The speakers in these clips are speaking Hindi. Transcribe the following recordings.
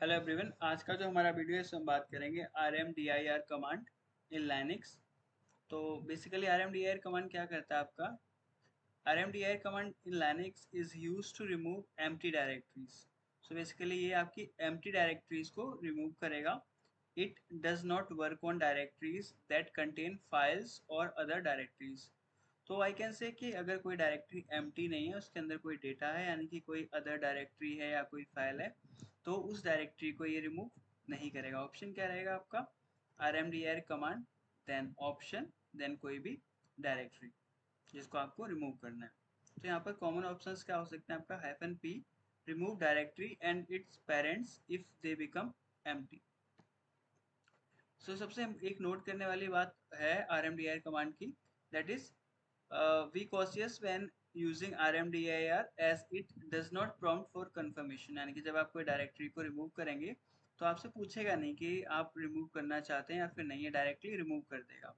हेलो एवरीवन, आज का जो हमारा वीडियो है इसमें हम बात करेंगे RMDIR कमांड इन लाइनक्स। तो बेसिकली RMDIR कमांड क्या करता है आपका। RMDIR command in Linux is used to remove empty directories. So basically ये आपकी एम्प्टी डायरेक्टरीज को रिमूव करेगा। It does not work on directories that contain files और अदर डायरेक्टरीज। तो आई कैन से कि अगर कोई डायरेक्टरी एम्प्टी नहीं है, उसके अंदर कोई डेटा है, यानी कि कोई अदर डायरेक्टरी है या कोई फाइल है, तो उस डायरेक्टरी को ये रिमूव नहीं करेगा। ऑप्शन क्या रहेगा आपका, RMDIR command, then option, then कोई भी डायरेक्टरी जिसको आपको रिमूव करना है। तो यहाँ पर कॉमन ऑप्शंस क्या हो सकते हैं आपका, -p, remove directory and its parents if they become empty. So सबसे एक नोट करने वाली बात है RMDIR कमांड की, that is be cautious when using RMDIR as it does not prompt for confirmation। यानी कि जब आप कोई डायरेक्टरी को रिमूव करेंगे तो आपसे पूछेगा नहीं कि आप रिमूव करना चाहते हैं या फिर नहीं, ये डायरेक्टली रिमूव कर देगा।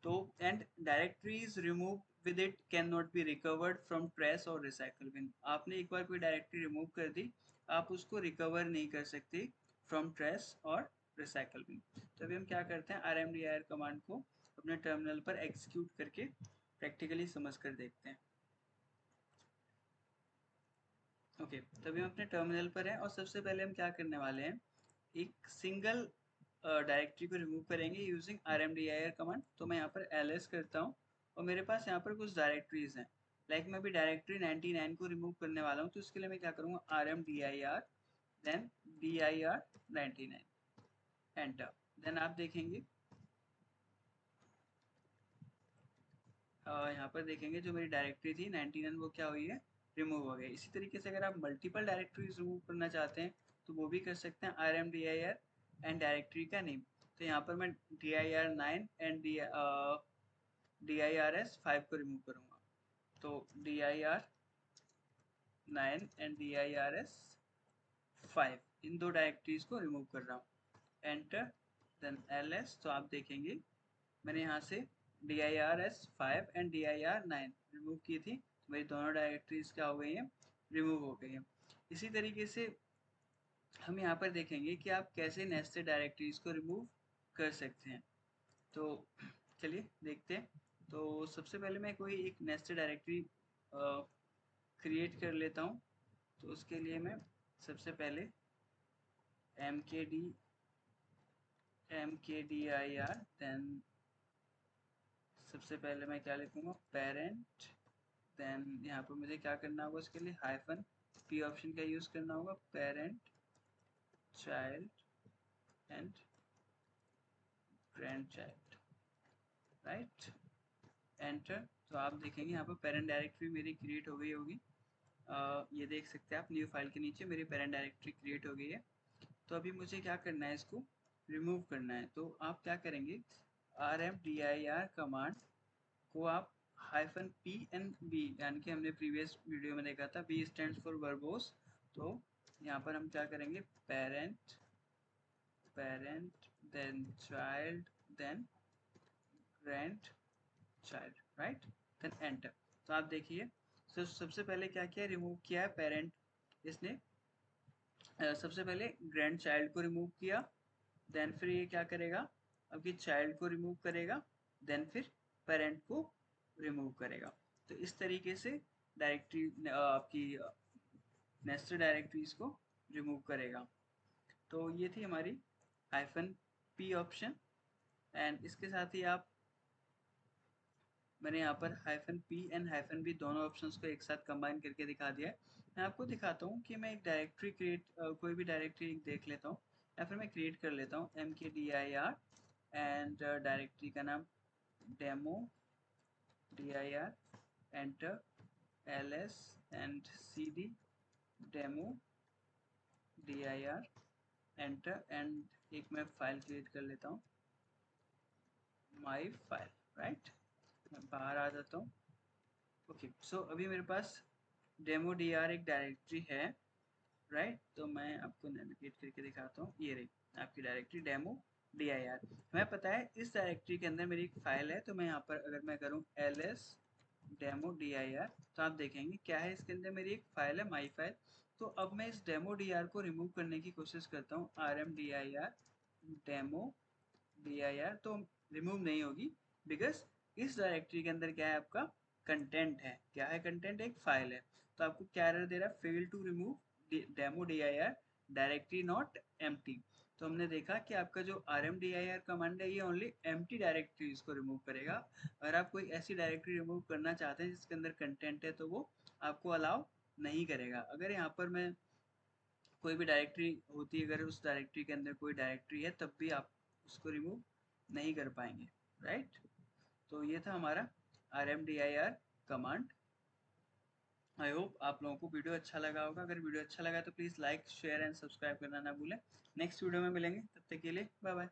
तो and directories remove with it can not be recovered from trace और रिसाइकल बिन। आपने एक बार कोई डायरेक्टरी रिमूव कर दी, आप उसको रिकवर नहीं कर सकते फ्रॉम ट्रेस और रिसाइकल बिन। तो अभी हम क्या करते हैं, RMDIR कमांड को अपने टर्मिनल पर एग्जीक्यूट करके प्रैक्टिकली समझ कर देखते हैं। ओके, तभी हम अपने टर्मिनल पर हैं और सबसे पहले हम क्या करने वाले हैं, एक सिंगल डायरेक्टरी को रिमूव करेंगे यूजिंग RMDIR कमांड। तो मैं यहाँ पर ls करता हूँ और मेरे पास यहाँ पर कुछ डायरेक्टरीज हैं। लाइक मैं अभी डायरेक्टरी 99 को रिमूव करने वाला हूँ, तो इसके लिए मैं क्या करूँगा, RMDIR then dir 99 enter. Then आप देखेंगे यहाँ पर देखेंगे जो मेरी डायरेक्टरी थी 99 वो क्या हुई है, रिमूव हो गई। इसी तरीके से अगर आप मल्टीपल डायरेक्टरीज रिमूव करना चाहते हैं तो वो भी कर सकते हैं, RMDIR एंड डायरेक्टरी का नेम। तो यहाँ पर मैं dir9 एंड dirs5 को रिमूव करूँगा। तो dir9 एंड dirs5 इन दो डायरेक्टरीज को रिमूव कर रहा हूँ, एंटर देन ls। तो आप देखेंगे मैंने यहाँ से dirs5 एंड dir9 रिमूव की थी, तो मेरी दोनों डायरेक्टरीज क्या हो गई हैं, रिमूव हो गई हैं। इसी तरीके से हम यहाँ पर देखेंगे कि आप कैसे नेस्टेड डायरेक्टरीज को रिमूव कर सकते हैं। तो चलिए देखते हैं। तो सबसे पहले मैं कोई एक नेस्टेड डायरेक्टरी क्रिएट कर लेता हूँ। तो उसके लिए मैं सबसे पहले mkdir देन सबसे पहले मैं क्या लिखूंगा, पेरेंट। देन यहाँ पर मुझे क्या करना होगा, उसके लिए -p ऑप्शन का यूज करना होगा, parent child and grand child, right, enter. तो आप देखेंगे यहाँ पर पेरेंट डायरेक्टरी मेरी क्रिएट हो गई होगी। ये देख सकते हैं आप, न्यू फाइल के नीचे मेरी पेरेंट डायरेक्टरी क्रिएट हो गई है। तो अभी मुझे क्या करना है, इसको रिमूव करना है। तो आप क्या करेंगे, RMDIR कमांड को आप -p and b, यानी कि हमने प्रीवियस वीडियो में देखा था b स्टैंड्स फॉर वर्बोस। तो यहाँ पर हम क्या करेंगे, parent parent then child then grand child, right, then enter. तो आप देखिए, सबसे पहले क्या किया, रिमूव किया है पेरेंट इसने। सबसे पहले ग्रैंड चाइल्ड को रिमूव किया, देन फिर ये क्या करेगा, आपकी चाइल्ड को रिमूव करेगा, देन फिर पेरेंट को रिमूव करेगा। तो इस तरीके से डायरेक्टरी आपकी नेस्टेड डायरेक्टरीज को रिमूव करेगा। तो ये थी हमारी -p ऑप्शन। एंड इसके साथ ही आप, मैंने यहाँ पर -p एंड -b दोनों ऑप्शंस को एक साथ कंबाइन करके दिखा दिया है। मैं आपको दिखाता हूँ कि मैं एक डायरेक्टरी कोई भी डायरेक्टरी देख लेता हूँ या फिर मैं क्रिएट कर लेता हूँ, mkdir एंड डायरेक्टरी का नाम demo dir, enter ls and cd demo dir, enter. And एक मैं फाइल क्रिएट कर लेता हूँ, माई फाइल, राइट। मैं बाहर आ जाता हूँ। ओके, सो अभी मेरे पास डेमो dir एक डायरेक्टरी है, राइट। तो मैं आपको नेविगेट करके दिखाता हूँ, ये रही आपकी डायरेक्टरी डेमो dir। हमें पता है इस डायरेक्टरी के अंदर मेरी एक फाइल है, तो मैं यहाँ पर अगर मैं करूँ ls डेमो dir, तो आप देखेंगे क्या है, इसके अंदर मेरी एक फाइल है, माई फाइल। तो अब मैं इस डेमो डी आर को रिमूव करने की कोशिश करता हूँ, RMDIR डेमो dir तो रिमूव नहीं होगी, बिकॉज इस डायरेक्टरी के अंदर क्या है, आपका कंटेंट है। क्या है कंटेंट? एक फाइल है। तो आपको क्या एरर दे रहा है? Fail to remove demo dir directory not empty. तो हमने देखा कि आपका जो RMDIR कमांड है ये ओनली एम्प्टी डायरेक्टरीज को रिमूव करेगा। अगर आप कोई ऐसी डायरेक्टरी रिमूव करना चाहते हैं जिसके अंदर कंटेंट है तो वो आपको अलाउ नहीं करेगा। अगर यहाँ पर मैं कोई भी डायरेक्टरी होती है, अगर उस डायरेक्टरी के अंदर कोई डायरेक्टरी है तब भी आप उसको रिमूव नहीं कर पाएंगे, राइट। तो ये था हमारा RMDIR कमांड। आई होप आप लोगों को वीडियो अच्छा लगा होगा। अगर वीडियो अच्छा लगा तो please like share and subscribe करना ना भूलें। नेक्स्ट वीडियो में मिलेंगे, तब तक के लिए बाय बाय।